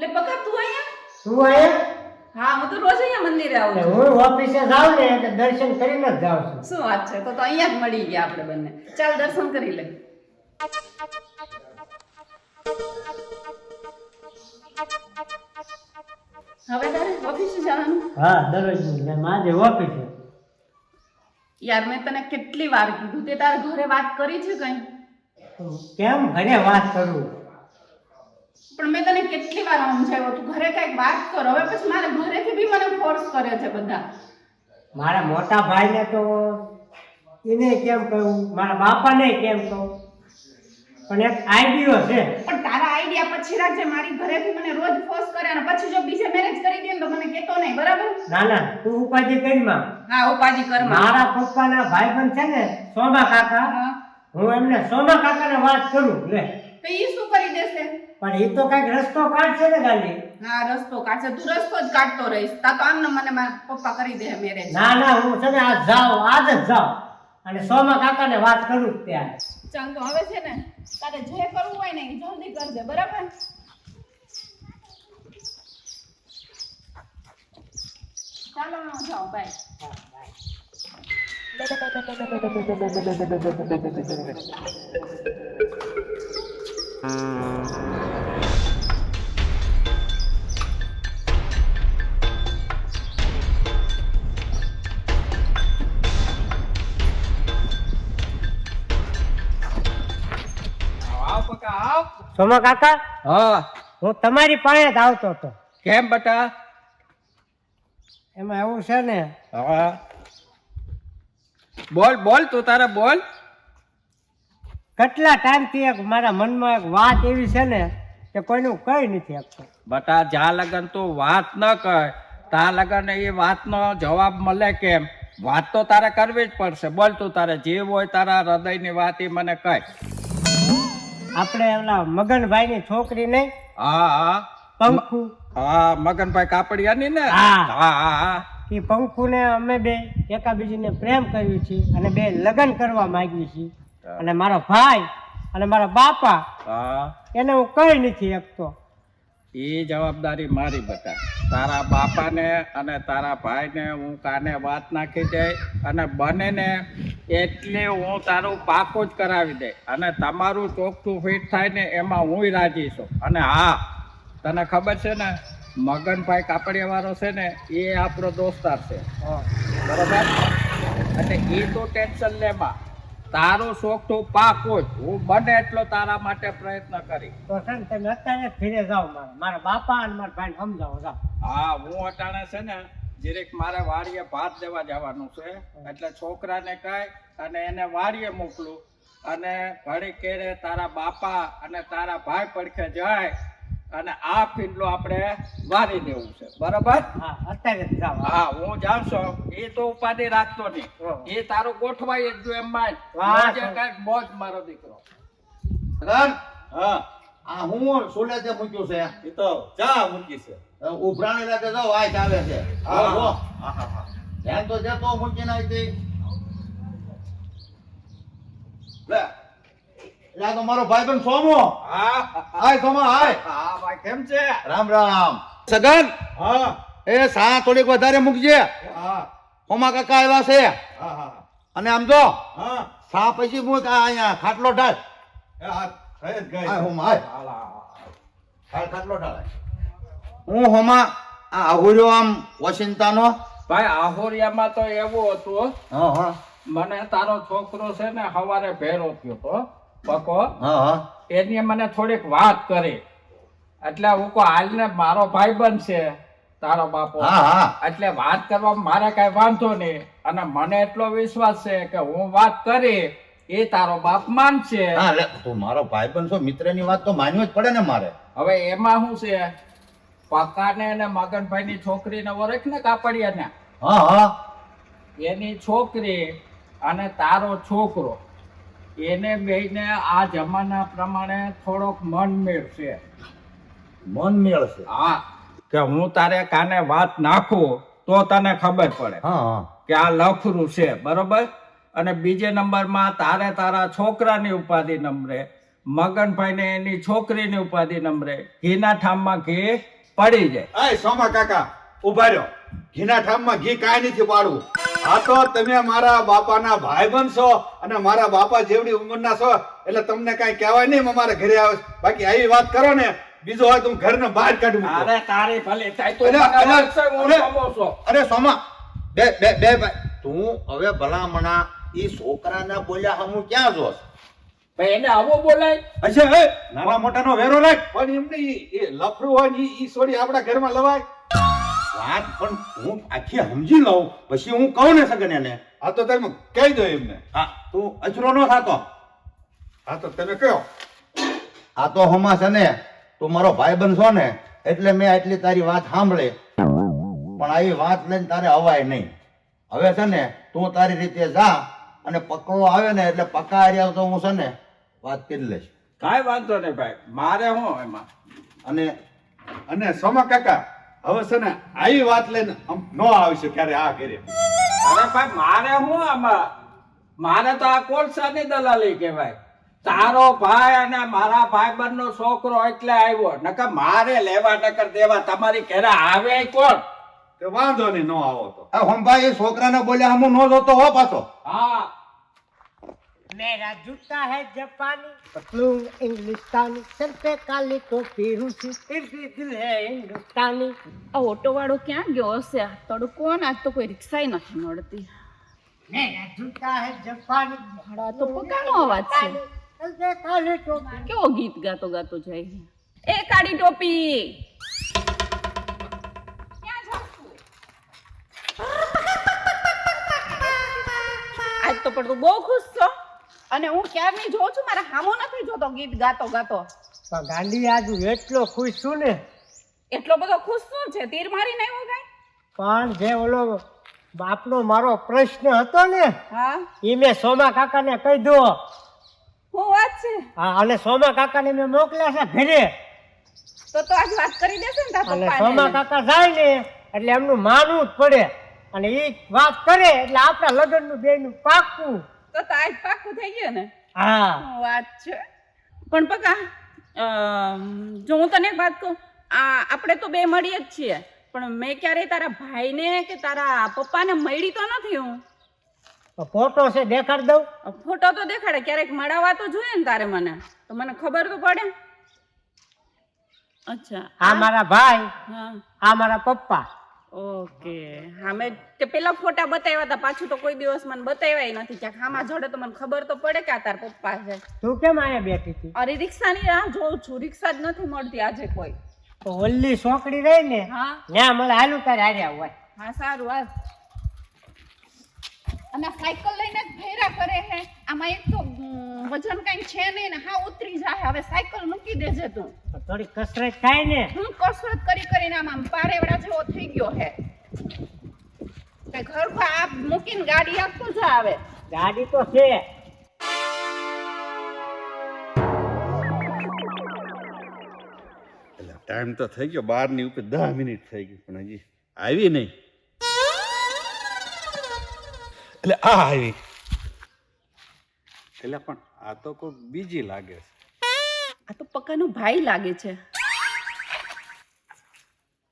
લે બકા તું અહીંયા? તું આયા? હા હું તો રોજ અહીંયા મંદિરે આવું છું. હું ઓફિસે જાઉં ને એટલે દર્શન કરીને જ જાઉં છું. શું વાત છે, તો અહીંયા જ મળી ગયા આપણે બંને. ચાલ દર્શન કરી લે. હવે તારે ઓફિસે જવાનું? હા, દરરોજ આજે ઓફિસે. યાર મેં તને કેટલી વાર કીધું, તે તારા ઘરે વાત કરી છે કઈ? કેમ ઘરે વાત કરું? પણ મેં તને કેટલી વાર સમજાવ્યો, તું ઘરે કઈક વાત કર. હવે પછી મારે ઘરેથી બી મને ફોર્સ કરે છે બધા. મારા મોટા ભાઈને તો એને કેમ કહું, મારા બાપાને કેમ કહું, પણ એક આઈડિયો છે. પણ તારા આઈડિયા પછી રાખજે. મારી ઘરેથી મને રોજ ફોર્સ કરે અને પછી જો બીજે મેરેજ કરી દે ને તો મને કહેતો નહીં, બરાબર? ના ના, તું ઉપાધિ કરી માં. હા ઉપાધિ કર. મારા પપ્પાના ભાઈબંધ છે ને સોમા કાકા, હું એમને સોમા કાકાને વાત કરું લે. તો ઈ શું કરી દેશે? પણ એ તો કઈક રસ્તો કાઢશે ને ગાલી. હા રસ્તો કાઢશે. તું રસ્તો જ કાઢતો રહીશ. તા તો આમને મને મારા પપ્પા કરી દે મેરેજ. ના ના, હું છે ને આજ જ જાઉં અને સોમા કાકાને વાત કરું જ ત્યાં. ચાલ તો હવે છે ને તારે જે કરવું હોય ને એ જલ્દી કરજે, બરાબર? ચાલો હું જાઉં, બાય. સોમા કાકા, હા હું તમારી પાસે જ આવતો હતો. કેમ બટા? એમાં એવું છે ને, હા બોલ બોલ, તું તારે બોલ. કેટલા ટાઈમથી એક મારા મનમાં એક વાત એવી છે ને કે કોઈનું કઈ નથી આપતો. બટા જ્યાં લગન તું વાત ન કર ત્યાં લગન એ વાતનો જવાબ મળે કેમ? વાત તો તારે કરવી જ પડશે. બોલ, તું તારે જીવ હોય તારા હૃદયની વાત એ મને કહે. આપણે ઓલા મગનભાઈની છોકરી નહીં, હા હા પંખુ, હા મગનભાઈ કાપડિયાની ને? હા. હા હા હા. એ પંખુને અમે બે એકાબીજીને પ્રેમ કર્યું છે અને બે લગ્ન કરવા માંગીએ છીએ. અને મારો ભાઈ અને મારા બાપા હા એને હું કઈ નથી આપતો. એ જવાબદારી મારી બતા. તારા બાપાને અને તારા ભાઈને હું કાને વાત નાખી દે અને બને ને એટલે હું તારું પાકું જ કરાવી દે અને તમારું ચોખ્ખું ફિટ થાય ને એમાં હું રાજી છું. અને હા, તને ખબર છે ને મગનભાઈ કાપડિયા વાળો છે ને એ આપણો દોસ્તાર છે, બરાબર? એટલે એ તો ટેન્શન લેમાં, તારું ચોખ્ખું પાકું જ. હું બને એટલો તારા માટે પ્રયત્ન કરી. તો છે ને તમે અત્યારે જ ઘરે જાઓ, મારા બાપા અને મારા ભાઈને સમજાવો જાઓ. હા હું અટાણે છે ને જીરીક મારે વાડીએ ભાત દેવા જવાનું છે, એટલે છોકરાને કહી અને એને વાડીએ મોકલું અને ઘડી કેરે તારા બાપા અને તારા ભાઈ પડખે જાય અને આ ફીંડલો આપણે વારી દેવું છે, બરાબર? હા અત્યારે જ જાઓ. હા હું જાઉં છું. એ તો ઉપાધિ રાખતો નહીં, એ તારું ગોઠવાઈ જ જો એમ માન. વાહ, કઈક મોજ મારો દીકરો. હા આ હું સોલે તે મૂક્યું છે એ તો ચા મૂકી છે. ઉભરાણી લાગે જાવ આજ આવે છે હા. આવો ધ્યાન તો જતો મૂકીને આવી દઈ લે યા તો મારો ભાઈ પણ સોમો. હા હાય સોમા હાય. હા ભાઈ કેમ છે? રામ રામ. સગન હા એ સા થોડીક વધારે મૂકજે. હા હોમા કાકા આવ્યા છે હા હા અને આમ જો હા સા પછી મૂક આ અહીંયા ખાટલો ઢાળ. એ હા થઈ જ ગઈ. હાય હોમા હાય હાલા. હાલ ખાટલો ઢાળ. હું હોમા આ આહુર્યો આમ વસિંતાનો. ભાઈ આહોરિયામાં તો એવું હતું, હા હા મને તારો છોકરો છે ને સવારે ભેરો થયો તો પકો, હા હા એની મને થોડીક વાત કરી એટલે હું કહું હાલને મારો ભાઈ બનશે તારો બાપો, હા હા એટલે વાત કરવામાં મારે કઈ વાંધો નહીં અને મને એટલો વિશ્વાસ છે કે હું વાત કરી એ તારો બાપ માનશે. હા લે તું મારો ભાઈબંધ છો, મિત્રની વાત તો માનવી જ પડે ને મારે. હવે એમાં શું છે, પકાને અને મગનભાઈની છોકરીને ઓળખ ને કાપડિયાને, હા હા એની છોકરી અને તારો છોકરો એને બેયને આ જમાના પ્રમાણે થોડોક મનમેળ છે. મન મેળ છે. હા કે હું તારે કાને વાત નાખું તો તને ખબર પડે હા હા કે આ લફરું છે, બરોબર? અને બીજે નંબરમાં તારે તારા છોકરાની ઉપાધિ નંબરે મગનભાઈ ને એની છોકરીની ઉપાધિ નંબરે ઘીના ઠામમાં ઘી પડી જાય. એ સોમા કાકા ઉભા રહ્યો. ઘીના ઠામમાં ઘી કાંઈ નથી પાડવું. આ તો તમે મારા બાપાના ભાઈબંધ છો અને મારા બાપા જેવડી ઉંમરના છો એટલે તમને કાંઈ કહેવાય નહીં. અમારા ઘરે આવે બાકી આવી વાત કરો ને બીજો હોય તો હું ઘરને બહાર કાઢી મૂકું. અરે તારી ભલે થાય તું અરે, મને અરે, વળશે, હું અરે. સમો છો. અરે સોમા બે બે બે ભાઈ તું હવે ભલામણા ઈ છોકરાના બોલ્યા હમું ક્યાં જોશ? ભાઈ એને આવો બોલાય. અચ્છા એ નાના મોટાનો વેરો રાખ પણ એમને એ લફરું હોય ને ઈ છોડી આપણા ઘરમાં લવાય. વાત પણ હું આખી સમજી લઉં પછી હું કહું ને સગન એને. આ તો તમે કહી દો એમને. હા તું અચરો ન થાતો. હા તો તમે કહો. આ તો હમા છે ને તું મારો ભાઈબંધ છો ને એટલે મેં આટલી તારી વાત સાંભળી પણ આવી વાત લઈને તારે અવાય નહીં. હવે છે ને તું તારી રીતે જા અને પકડો આવે ને એટલે પકારી આવ તો હું છે ને વાત કરી લઈશ. કાંઈ વાંધો નહીં ભાઈ, મારે શું એમાં. અને અને સોમા કાકા હવે છે ને આવી વાત લઈને આમ ન આવશે ક્યારે આ ઘરે. અરે ભાઈ મારે શું આમાં, મારે તો આ કોલસાની દલાલી કહેવાય. તારો ભાઈ અને મારા ભાઈબંધ નો છોકરો એટલે આવ્યો, નકર મારે લેવા નકર દેવા તમારી ઘરે આવે કોણ? તો વાંધો નહીં ન આવો તો. આ હમભાઈ એ છોકરાને બોલ્યા હમું ન જોતો હો પાછો. હા मेरा जूता है जापानी, पतलून इंग्लिस्तानी, सर पे काली टोपी रूसी, फिर भी दिल है हिंदुस्तानी. આ ઓટો વાળો ક્યાં ગયો હશે? આ તડકો ને આજ તો કોઈ રિક્ષાય નથી મળતી. मेरा जूता है जापानी, ભાડા તો પકાનો અવાજ છે. सर पे काली टोपी. કેવો ગીત ગાતો ગાતો જાય છે. એ કાળી ટોપી ક્યાં જાવ છું? આજ તો પણ તું બહુ ખુશ છો અને હું ક્યારની જોઉં છું મારા હામો નથી જોતો ગીત ગાતો ગાતો. પણ ગાંધી આજુ એટલો ખુશ છું ને, એટલો બધો ખુશ શું છે? તીર મારી નહીં કઈ? પણ જે ઓલો બાપનો મારો પ્રશ્ન હતો ને હા એ મેં સોમા કાકાને કહી દો. હું વાત છે? હા, અને સોમા કાકાને મેં મોકલ્યા છે ઘરે. તો આજ વાત કરી દેશે ને તારા અને પપ્પાને? સોમા કાકા જાય ને એટલે એમનું માનવું જ પડે અને એ વાત કરે એટલે આપણા લગ્નનું બેયનું પાક્કું. તો આજ પાક્કું થઈ ગયું ને? હા, શું વાત છે. પણ પકા જો હું તને એક વાત કહું, આપણે તો બે મળીએ જ છીએ પણ મેં ક્યારેય તારા ભાઈને કે તારા પપ્પાને મળી તો નથી. હું તો ફોટો છે દેખાડ દઉં. ફોટો તો દેખાડે, ક્યારેક મળવા તો જોઈએ ને તારે, મને તો મને ખબર તો પડે. અચ્છા આ મારા ભાઈ, હા આ મારા પપ્પા. ઓકે. હા મેં તે પેલા ફોટા બતાવ્યા હતા, પાછું તો કોઈ દિવસ મને બતાવ્યા નથી. ક્યાંક આમાં જોડે તો મને ખબર તો પડે કે આ તાર પપ્પા છે. તું કેમ અહીંયા બેઠી હતી? અરે રિક્ષાની રાહ જોઉં છું, રિક્ષા જ નથી મળતી આજે કોઈ. તો ઓલ્લી છોકરી રહી ને હા ત્યાં મળે હાલું તારે હાર્યા હોય. હા સારું હાલ. અને સાયકલ લઈને જ ફેરા કરે છે. આમાં એક તો વજન કઈ છે નહીં ને હા ઉતરી જાય. હવે સાયકલ મૂકી દેજે તું. તો થોડી કસરત થાય ને. હું કસરત કરી કરીને આમ પારેવડા જેવો થઈ ગયો હે. કઈ ઘર પર આ મૂકીને ગાડી આપતો જા. આવે ગાડી તો છે. એટલે ટાઈમ તો થઈ ગયો 12 ની ઉપર 10 મિનિટ થઈ ગઈ પણ હજી આવી નહીં. એટલે આ આવી એટલે પણ આ તો કોઈ બીજી લાગે છે. આ તો પક્કાનો ભાઈ લાગે છે.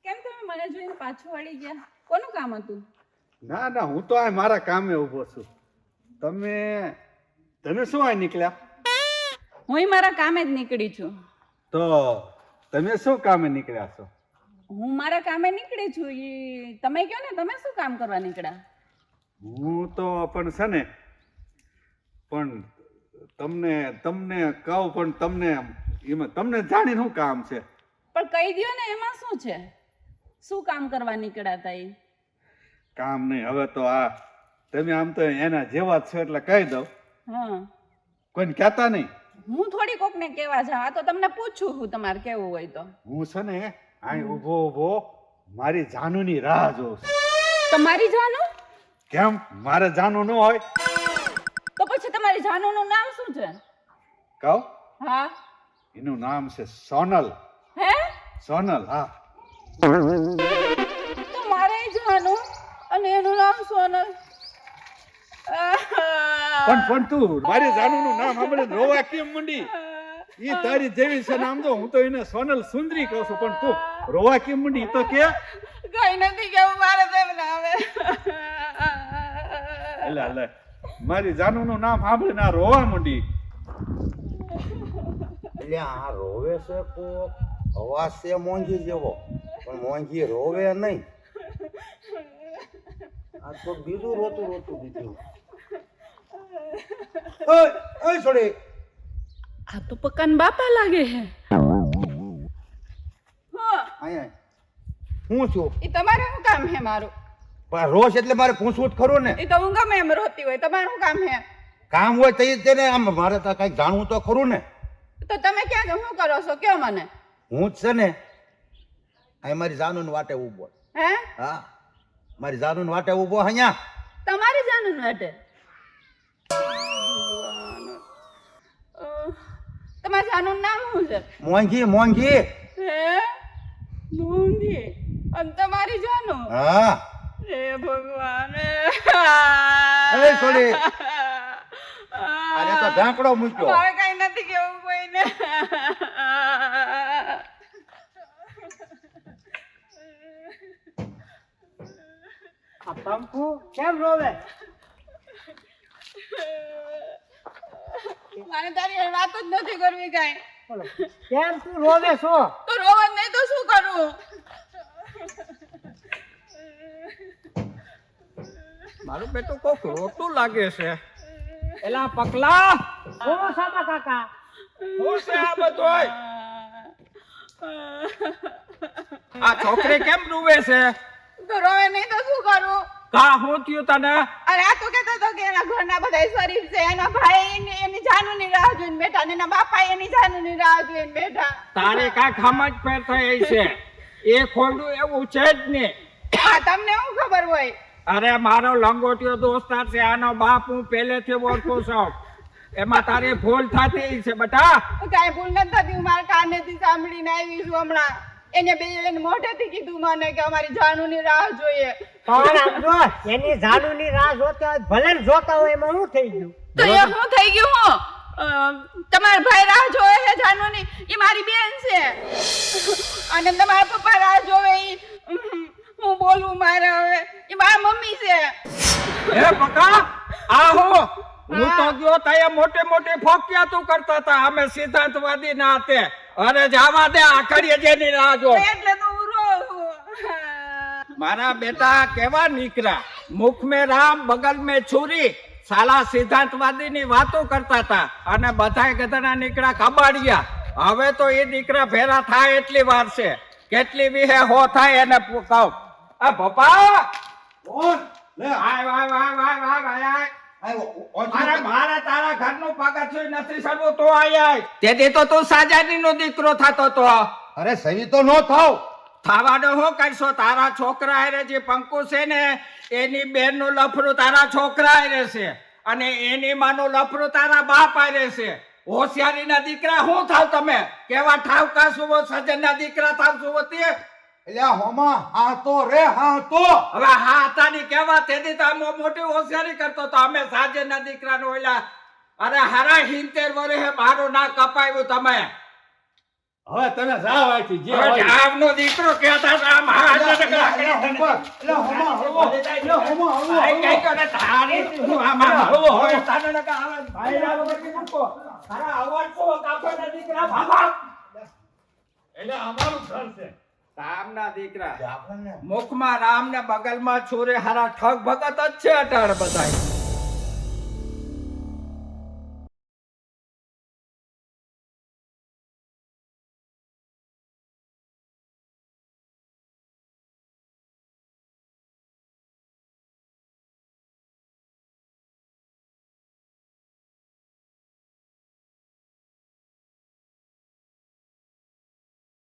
કેમ તમે મને જોઈને પાછું વળી ગયા? કોનું કામ હતું? ના ના હું તો આ મારા કામે ઊભો છું. તમે શું આ નીકળ્યા? હું મારા કામે જ નીકળી છું. તો તમે શું કામે નીકળ્યા છો? હું મારા કામે નીકળી છું. તમે કહો ને, તમે શું કામ કરવા નીકળ્યા? હું તો પણ છે ને પણ તમને કહું પણ તમને જાણીને શું કામ છે? પણ કહી દ્યો ને, એમાં શું છે? શું કામ કરવા નીકળ્યા હતા એ? કામ નહીં. હવે તો આ તમે આમ તો એના જેવા જ છો એટલે કહી દઉં. હા કોઈને કહેતા નહીં. હું થોડી કોકને કેવા જાઉં. આ તો તમને પૂછું હું, તમારે કેવું હોય તો. હું છે ને અહીં ઊભો મારી જાનુની રાહ જોઉં છું. તમારી જાનું? કેમ મારે જાનું ન હોય? તો પછી તમારી જાનુનું નામ શું છે? કહું? હા એનું નામ છે સોનલ. હે? સોનલ. હા તમારે જાનું અને એનું નામ સોનલ? પણ તું મારી જાનુનું નામ સાંભળીને રોવા કેમ મંડી? ઈ તારી જેવી છે ને આમ તો હું તો એને સોનલ સુંદરી કહું છું પણ તું રોવા કેમ મંડી ઈ તો કે કઈ નથી કેવું મારે તમને હવે લે મારી જાનુનું નામ સાંભળીને આ રોવા મંડી. એટલે આ રોવે છે કોક અવાજ છે મોંઘી જેવો પણ મોંઘી રોવે નહીં. આ તો બીજું રોતું દીધું. ઓય છોડી આ તો પકાન બાપા લાગે હે. હા અહીંયા હું છું એ તમારે શું કામ હે મારું? પણ રોજ એટલે મારે પૂછવું જ ખરું ને. એ તો હું ગમે એમ રોતી હોય, તમારું શું કામ હે? કામ હોય તો તેને આમ મારે તો કઈક જાણવું તો ખરું ને. તો તમે ક્યાં શું કરો છો કયો મને? હું જ છે ને અહીં મારી જાનુન વાટે ઊભો. હે હા મારી જાનુન વાટે ઊભો અહીંયા. તમારી જાનું માટે તમારા જાનું નામ શું છે? મોંઘી હે મોંઘી અને તમારી જાનું? હા હે ભગવાન એ છોડી અરે તો ઢાંકડો મૂક્યો. મારે કઈ નથી કેવું કોઈને. આ પંખુ કેમ રોવે? મારે તારી હારે વાત જ નથી કરવી કાંઈ. બોલો, કેમ તું રોવે છો? તો રોવા જ નહીં તો શું કરું? મારું બેટું કોક રોતું લાગે છે. એલા પકલા બોલો સાબા કાકા. શું છે આ બધું? આ છોકરી કેમ રૂવે છે? તો રોવે નહીં તો શું કરું? કા હું થયું તને? અરે આ તો કહેતો હતો કે એના ઘરના બધા શરીફ છે, એના ભાઈ એની જાનુની રાહ જોઈને બેઠા ને એના બાપા એની જાનુની રાહ જોઈને બેઠા. તારે કાંઈક સમજ ફેર થઈ છે. એ ખોડું એવું છે જ નહીં. આ તમને શું ખબર હોય? અરે મારો લંગોટિયો દોસ્તાર છે, આનો બાપ હું પહેલેથી ઓળખું છું. એમાં તારી ભૂલ થતી છે બેટા. કાંઈ ભૂલ નથી થતી, હું મારા કાનેથી સાંભળીને આવી છું હમણાં. એને બેન મોઢેથી કીધું મને કે અમારી જાનુની રાહ જોઈએ. પણ આમ જો એની જાનુની રાહ જોતા હોય, ભલે ને જોતા હોય એમાં શું થઈ ગયું? તો એ શું થઈ ગયું? તમારા ભાઈ રાહ જોવે છે જાનુની, એ મારી બેન છે. અને તમારા પપ્પા રાહ જોવે, હું બોલું મારે હવે, એ મારા મમ્મી છે. એ પકા આ હું તો ગયો ત્યાં મોટે મોટે ફોકિયાતું કરતા હતા. અમે સિદ્ધાંતવાદી ના હતા. અરે જાવા દે, આખડીએ જેની રાહ જો. એટલે તો હું રોઉં. મારા બેટા કેવા નીકળ્યા, મુખ में રામ બગલ में છુરી. સાલા સિદ્ધાંતવાદી ની વાતો કરતા હતા અને બધાય ગધના નીકળ્યા કબાડિયા. હવે તો એ દીકરા ભેરા થાય એટલી વાર છે. કેટલી વિહે હો થાય એને કહું. આ પપ્પા કોણ લે આય આય આય આય આય આય. અરે મારે તારા ઘરનું પગથિયું નથી સડવું તો આય. તેથી તો તું સાજાની નો દીકરો થતો તો. અરે સહી તો નો થાવ. થવાનો શું કરશો? તારા છોકરા હારે જે પંકુ છે ને એની બેન નું લફરું તારા છોકરા હારે છે અને એની માનું લફરું તારા બાપ હારે છે. હોશિયારી ના દીકરા શું થાવ તમે? કેવા ઠાવકા સુવો સજન ના દીકરા થાવ સુવો તે? એટલે હોમા હા તો રે હા તો. હવે હા તાની કેવા તેથી તો આમ મોટી હોશિયારી કરતો તો. અમે સાજન ના દીકરા નો ઓલા અરે હારા 70 વર્ષે મારું ના કપાયું તમે. હવે તમે જાઓ અહીંથી જે હવે હોય. જાવનો દીકરો કહેતા હતા આમ હા એટલે હોમા હળવો. એટલે હોમા હળવો. આઈ કઈ કરે તારી તું આમાં હળવો હોય તાને નકા આવે ભાઈરા વગર મૂકો. તારા અવાજ તો કાપના દીકરા ભાગો. એટલે અમારું ઘર છે. રામના દીકરા આપણને મુખમાં રામ ને બગલમાં છુરી હારા ઠગ ભગત જ છે અટાળ બધાય.